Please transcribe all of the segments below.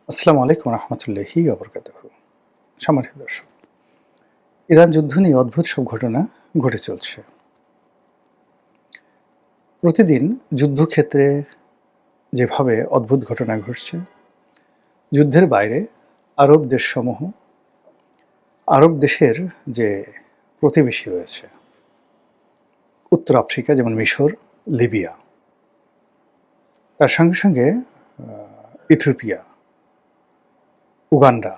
আসসালামু আলাইকুম রহমতুল্লাহি ওবরকাতুহু। সম্মানিত দর্শক, ইরান যুদ্ধ নিয়ে অদ্ভুত সব ঘটনা ঘটে চলছে। প্রতিদিন যুদ্ধক্ষেত্রে যেভাবে অদ্ভুত ঘটনা ঘটছে, যুদ্ধের বাইরে আরব দেশসমূহ, আরব দেশের যে প্রতিবেশী রয়েছে, উত্তর আফ্রিকা যেমন মিশর, লিবিয়া, তার সঙ্গে সঙ্গে ইথিওপিয়া, উগান্ডা,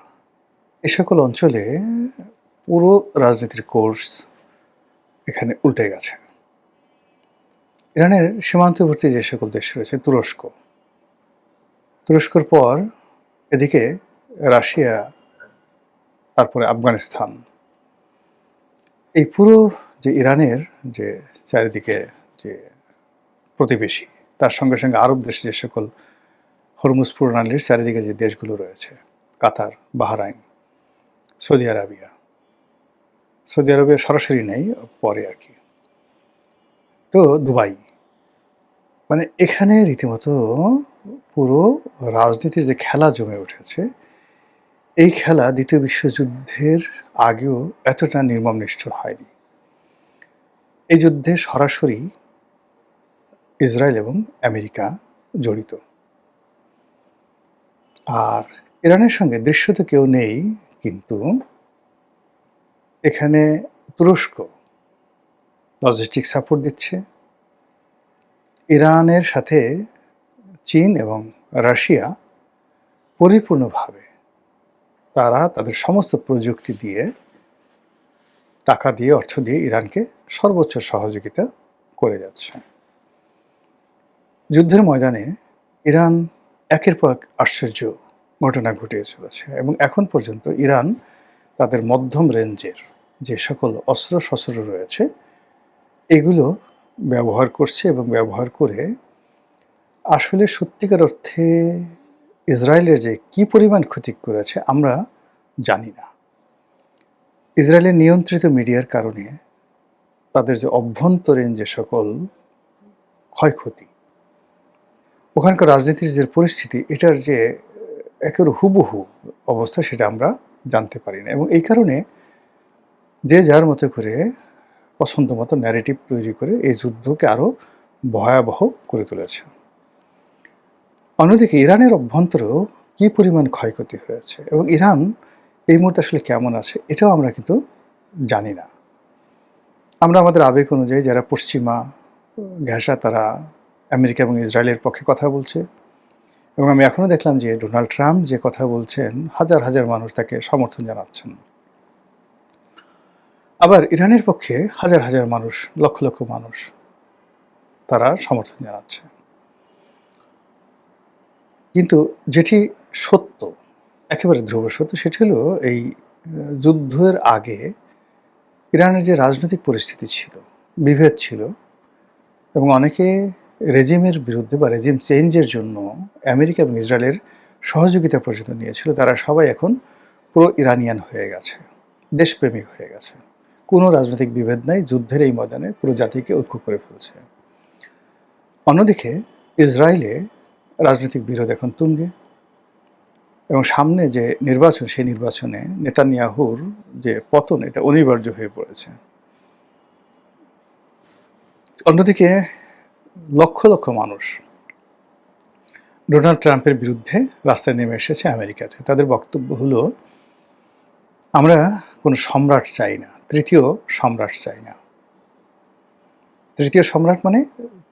এ সকল অঞ্চলে পুরো রাজনীতির কোর্স এখানে উল্টে গেছে। ইরানের সীমান্তবর্তী যে সকল দেশ রয়েছে, তুরস্কর পর এদিকে রাশিয়া, তারপরে আফগানিস্তান, এই পুরো যে ইরানের যে চারিদিকে যে প্রতিবেশী, তার সঙ্গে সঙ্গে আরব দেশে যে সকল হরমুজ প্রণালীর চারিদিকে যে দেশগুলো রয়েছে, কাতার, বাহরাইন, সৌদি আরবিয়া, সৌদি আরবে সরাসরি নেই, পরে আর কি, তো দুবাই, মানে এখানে রীতিমতো পুরো রাজনীতির যে খেলা জমে উঠেছে, এই খেলা দ্বিতীয় বিশ্বযুদ্ধের আগেও এতটা নির্মম নিষ্ঠুর হয়নি। এই যুদ্ধে সরাসরি ইসরায়েল এবং আমেরিকা জড়িত। আর ইরানের সঙ্গে দৃশ্যত কেউ নেই, কিন্তু এখানে তুরস্ক লজিস্টিক সাপোর্ট দিচ্ছে। ইরানের সাথে চীন এবং রাশিয়া পরিপূর্ণভাবে তারা তাদের সমস্ত প্রযুক্তি দিয়ে, টাকা দিয়ে, অর্থ দিয়ে ইরানকে সর্বোচ্চ সহযোগিতা করে যাচ্ছে। যুদ্ধের ময়দানে ইরান একের পর এক আশ্চর্য ঘটনা ঘটিয়ে চলেছে এবং এখন পর্যন্ত ইরান তাদের মধ্যম রেঞ্জের যে সকল অস্ত্র-শস্ত্র রয়েছে, এগুলো ব্যবহার করছে এবং ব্যবহার করে আসলে সত্যিকার অর্থে ইসরায়েলের যে কী পরিমাণ ক্ষতি করেছে আমরা জানি না। ইসরায়েলের নিয়ন্ত্রিত মিডিয়ার কারণে তাদের যে অভ্যন্তরীণ যে সকল ক্ষয়ক্ষতি, ওখানকার রাজনীতির যে পরিস্থিতি, এটার যে একেবারে হুবহু অবস্থা, সেটা আমরা জানতে পারি না এবং এই কারণে যে যার মতো করে পছন্দ মতো ন্যারেটিভ তৈরি করে এই যুদ্ধকে আরও ভয়াবহ করে তুলেছে। অন্যদিকে ইরানের অভ্যন্তরেও কী পরিমাণ ক্ষয়ক্ষতি হয়েছে এবং ইরান এই মুহূর্তে আসলে কেমন আছে, এটাও আমরা কিন্তু জানি না। আমরা আমাদের আবেগ অনুযায়ী যারা পশ্চিমা ঘেঁষা, তারা আমেরিকা এবং ইসরায়েলের পক্ষে কথা বলছে এবং আমি এখনও দেখলাম যে ডোনাল্ড ট্রাম্প যে কথা বলছেন, হাজার হাজার মানুষ তাকে সমর্থন জানাচ্ছেন। আবার ইরানের পক্ষে হাজার হাজার মানুষ, লক্ষ লক্ষ মানুষ তারা সমর্থন জানাচ্ছে। কিন্তু যেটি সত্য, একেবারে ধ্রুব সত্য, সেটি হলো এই যুদ্ধের আগে ইরানের যে রাজনৈতিক পরিস্থিতি ছিল, বিভেদ ছিল এবং অনেকে রেজিমের বিরুদ্ধে বা রেজিম চেঞ্জের জন্য আমেরিকা এবং ইসরায়েলের সহযোগিতা পর্যন্ত নিয়েছিল, তারা সবাই এখন প্রো ইরানিয়ান হয়ে গেছে, দেশপ্রেমিক হয়ে গেছে। কোনো রাজনৈতিক বিভেদ নাই, যুদ্ধের এই ময়দানে পুরো জাতিকে ঐক্য করে ফেলছে। অন্যদিকে ইসরায়েলে রাজনৈতিক বিরোধ এখন তুঙ্গে এবং সামনে যে নির্বাচন, সেই নির্বাচনে নেতানিয়াহুর যে পতন, এটা অনিবার্য হয়ে পড়েছে। অন্যদিকে লক্ষ লক্ষ মানুষ ডোনাল্ড ট্রাম্পের বিরুদ্ধে রাস্তায় নেমে এসেছে আমেরিকাতে। তাদের বক্তব্য হলো, আমরা কোনো সম্রাট চাই না, তৃতীয় সম্রাট চাই না। তৃতীয় সম্রাট মানে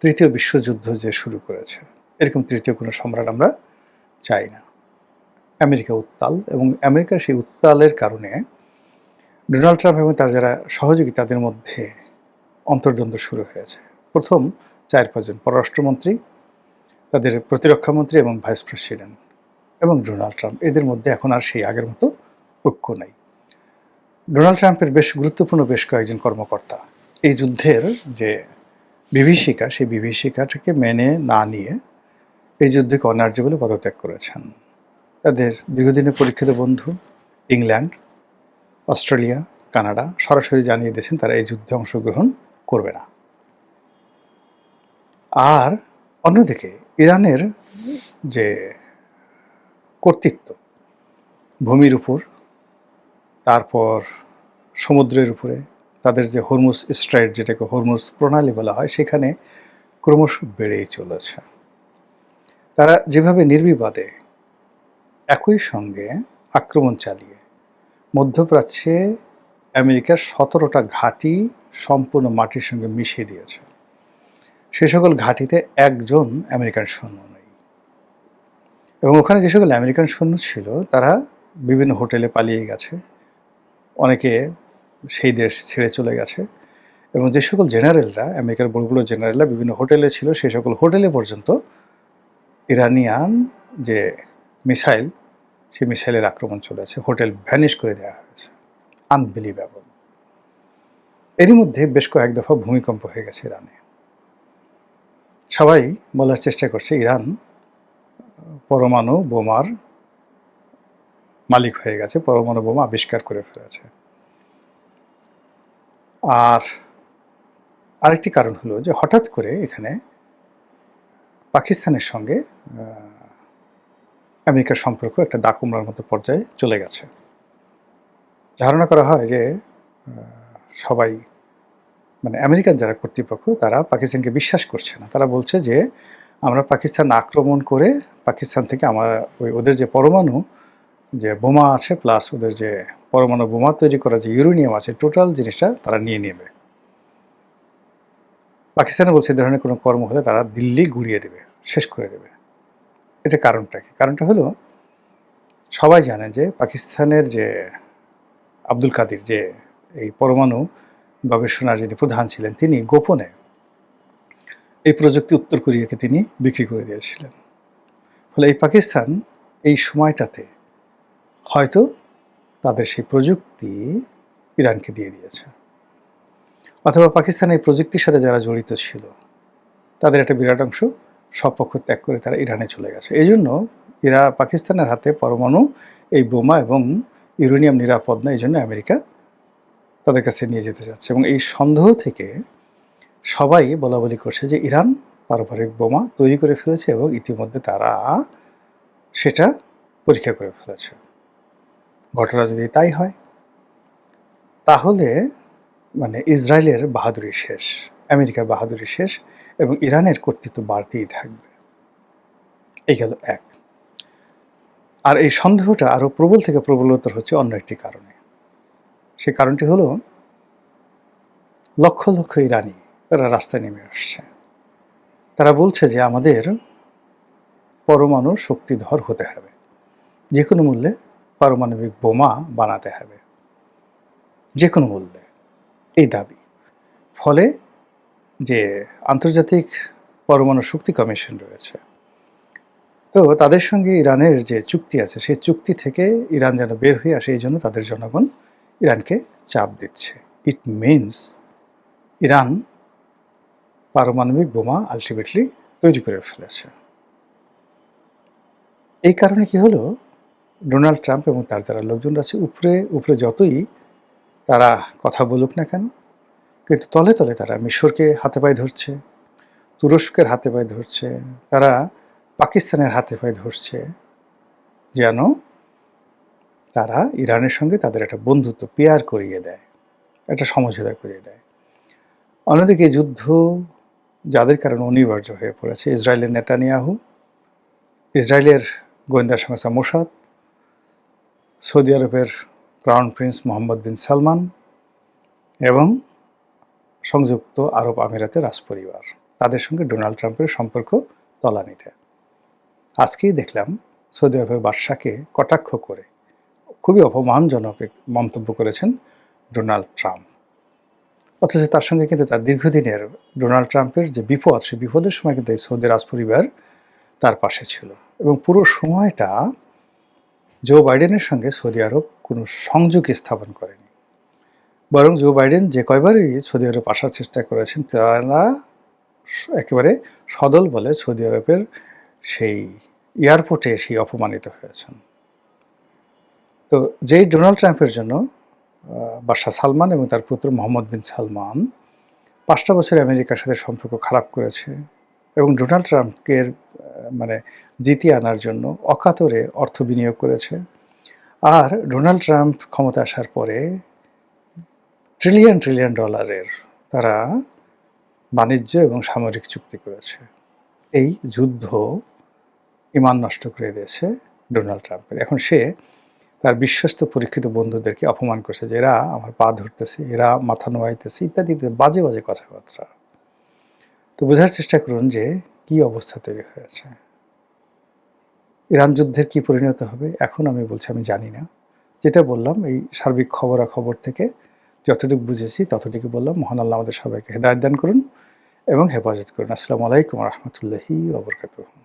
তৃতীয় বিশ্বযুদ্ধ যে শুরু করেছে, এরকম তৃতীয় কোনো সম্রাট আমরা চাই না। আমেরিকা উত্তাল এবং আমেরিকার সেই উত্তালের কারণে ডোনাল্ড ট্রাম্প এবং তার যারা সহযোগী, তাদের মধ্যে অন্তর্দ্বন্দ্ব শুরু হয়েছে। প্রথম 4-5 জন পররাষ্ট্রমন্ত্রী, তাদের প্রতিরক্ষামন্ত্রী এবং ভাইস প্রেসিডেন্ট এবং ডোনাল্ড ট্রাম্প, এদের মধ্যে এখন আর সেই আগের মতো ঐক্য নাই। ডোনাল্ড ট্রাম্পের বেশ গুরুত্বপূর্ণ বেশ কয়েকজন কর্মকর্তা এই যুদ্ধের যে বিভীষিকা, সেই বিভীষিকাটাকে মেনে না নিয়ে এই যুদ্ধকে অন্যায্য বলে পদত্যাগ করেছেন। তাদের দীর্ঘদিনের পরীক্ষিত বন্ধু ইংল্যান্ড, অস্ট্রেলিয়া, কানাডা সরাসরি জানিয়ে দিয়েছেন তারা এই যুদ্ধে অংশগ্রহণ করবে না। আর অন্যদিকে ইরানের যে কর্তৃত্ব ভূমির উপর, তারপর সমুদ্রের উপরে, তাদের যে হরমুজ স্ট্রাইট, যেটাকে হরমুজ প্রণালী বলা হয়, সেখানে ক্রমশ বেড়েই চলেছে। তারা যেভাবে নির্বিবাদে একই সঙ্গে আক্রমণ চালিয়ে মধ্যপ্রাচ্যে আমেরিকার 17টা ঘাঁটি সম্পূর্ণ মাটির সঙ্গে মিশিয়ে দিয়েছে, সে সকল ঘাঁটিতে একজন আমেরিকান সৈন্য নেই। এবং ওখানে যে সকল আমেরিকান সৈন্য ছিল তারা বিভিন্ন হোটেলে পালিয়ে গেছে, অনেকে সেই দেশ ছেড়ে চলে গেছে। এবং যে সকল জেনারেলরা, আমেরিকার বড় বড় জেনারেলরা বিভিন্ন হোটেলে ছিল, সেই সকল হোটেলে পর্যন্ত ইরানিয়ান যে মিসাইল, সেই মিসাইলের আক্রমণ চলেছে, হোটেল ভ্যানিশ করে দেওয়া হয়েছে। আনবিলিভেবল। এরই মধ্যে বেশ কয়েক দফা ভূমিকম্প হয়ে গেছে ইরানে। সবাই বলার চেষ্টা করছে ইরান পরমাণু বোমার মালিক হয়ে গেছে, পরমাণু বোমা আবিষ্কার করে ফেলেছে। আর আরেকটি কারণ হলো যে হঠাৎ করে এখানে পাকিস্তানের সঙ্গে আমেরিকার সম্পর্ক একটা দাকুমড়ার মতো পর্যায়ে চলে গেছে। ধারণা করা হয় যে সবাই, মানে আমেরিকান যারা কর্তৃপক্ষ, তারা পাকিস্তানকে বিশ্বাস করছে না। তারা বলছে যে আমরা পাকিস্তান আক্রমণ করে পাকিস্তান থেকে ওদের যে পরমাণু যে বোমা আছে, প্লাস ওদের যে পরমাণু বোমা তৈরি করা যে ইউরেনিয়াম আছে, টোটাল জিনিসটা তারা নিয়ে নেবে। পাকিস্তানে বলছে এই ধরনের কোনো কর্ম হলে তারা দিল্লি গুড়িয়ে দেবে, শেষ করে দেবে। এটা কারণটা কি? কারণটা হলো, সবাই জানে যে পাকিস্তানের যে আব্দুল কাদির, যে এই পরমাণু গবেষণার যিনি প্রধান ছিলেন, তিনি গোপনে এই প্রযুক্তি উত্তর কোরিয়াকে তিনি বিক্রি করে দিয়েছিলেন। ফলে এই পাকিস্তান এই সময়টাতে হয়তো তাদের সেই প্রযুক্তি ইরানকে দিয়ে দিয়েছে, অথবা পাকিস্তান এই প্রযুক্তির সাথে যারা জড়িত ছিল তাদের একটা বিরাট অংশ স্বপক্ষ ত্যাগ করে তারা ইরানে চলে গেছে। এই জন্য পাকিস্তানের হাতে পরমাণু এই বোমা এবং ইউরেনিয়াম নিরাপদ না, এই জন্য আমেরিকা তাদের কাছে নিয়ে যেতে যাচ্ছে। এবং এই সন্দেহ থেকে সবাই বলা বলি করছে যে ইরান পারমাণবিক বোমা তৈরি করে ফেলেছে এবং ইতিমধ্যে তারা সেটা পরীক্ষা করে ফেলেছে। ঘটনা যদি তাই হয়, তাহলে মানে ইসরায়েলের বাহাদুরি শেষ, আমেরিকার বাহাদুরি শেষ, এবং ইরানের কর্তৃত্ব বাড়তেই থাকবে। এই গেল এক। আর এই সন্দেহটা আরো প্রবল থেকে প্রবলতর হচ্ছে অন্য একটি কারণে। সেই কারণটি হলো, লক্ষ লক্ষ ইরানি তারা রাস্তায় নেমে আসছে। তারা বলছে যে আমাদের পরমাণু শক্তিধর হতে হবে, যে কোনো মূল্যে পারমাণবিক বোমা বানাতে হবে, যে কোনো মূল্যে, এই দাবি। ফলে যে আন্তর্জাতিক পরমাণু শক্তি কমিশন রয়েছে, তো তাদের সঙ্গে ইরানের যে চুক্তি আছে, সেই চুক্তি থেকে ইরান যেন বের হয়ে আসে, এই জন্য তাদের জনগণ ইরানকে চাপ দিচ্ছে। ইট মিনস ইরান পারমাণবিক বোমা আলটিমেটলি তৈরি করে ফেলেছে। এই কারণে কি হলো, ডোনাল্ড ট্রাম্প এবং তার যারা লোকজন আছে, উপরে উপরে যতই তারা কথা বলুক না কেন, কিন্তু তলে তলে তারা মিশরকে হাতে পায়ে ধরছে, তুরস্কের হাতে পায়ে ধরছে, তারা পাকিস্তানের হাতে পায়ে ধরছে, যেন তারা ইরানের সঙ্গে তাদের একটা বন্ধুত্ব পেয়ার করিয়ে দেয়, একটা সমঝোতা করিয়ে দেয়। অন্যদিকে যুদ্ধ যাদের কারণে অনিবার্য হয়ে পড়েছে, ইসরায়েলের নেতানিয়াহু, ইসরায়েলের গোয়েন্দা সংস্থা মোসাদ, সৌদি আরবের ক্রাউন প্রিন্স মোহাম্মদ বিন সালমান এবং সংযুক্ত আরব আমিরাতের রাজপরিবার, তাদের সঙ্গে ডোনাল্ড ট্রাম্পের সম্পর্ক তলানিতে। আজকেই দেখলাম সৌদি আরবের বাদশাকে কটাক্ষ করে খুবই অপমানজনক মন্তব্য করেছেন ডোনাল্ড ট্রাম্প। অথচ তার সঙ্গে কিন্তু তার দীর্ঘদিনের ডোনাল্ড ট্রাম্পের যে বিপদ, সেই বিপদের সময় কিন্তু এই সৌদি রাজপরিবার তার পাশে ছিল। এবং পুরো সময়টা জো বাইডেনের সঙ্গে সৌদি আরব কোনো সংযোগ স্থাপন করেনি, বরং জো বাইডেন যে কয়বারই সৌদি আরব আসার চেষ্টা করেছেন, তারা একেবারে সদল বলে সৌদি আরবের সেই এয়ারপোর্টে সেই অপমানিত হয়েছেন। তো যেই ডোনাল্ড ট্রাম্পের জন্য বাদশা সালমান এবং তার পুত্র মোহাম্মদ বিন সালমান 5টা বছর আমেরিকার সাথে সম্পর্ক খারাপ করেছে, এবং ডোনাল্ড ট্রাম্পের মানে জিতিয়ে আনার জন্য অকাতরে অর্থ বিনিয়োগ করেছে। আর ডোনাল্ড ট্রাম্প ক্ষমতায় আসার পরে ট্রিলিয়ন ডলারের তারা বাণিজ্য এবং সামরিক চুক্তি করেছে। এই যুদ্ধ ঈমান নষ্ট করে দিয়েছে ডোনাল্ড ট্রাম্পের। এখন সে তার বিশ্বস্ত পরীক্ষিত বন্ধুদেরকে অপমান করছে যে, এরা আমার পা ধরতেছে, এরা মাথা নোয়াইতেছে ইত্যাদি বাজে কথাবার্তা। তো বোঝার চেষ্টা করুন যে কি অবস্থা তৈরি হয়েছে। ইরান যুদ্ধের কি পরিণত হবে এখন আমি বলছি আমি জানি না। যেটা বললাম এই সার্বিক খবরাখবর থেকে যতটুকু বুঝেছি ততটুকু বললাম। মহান আল্লাহ আমাদের সবাইকে হেদায়েত দান করুন এবং হেফাজত করুন। আসসালামু আলাইকুম ওয়া রাহমাতুল্লাহি ওয়া বারাকাতুহু।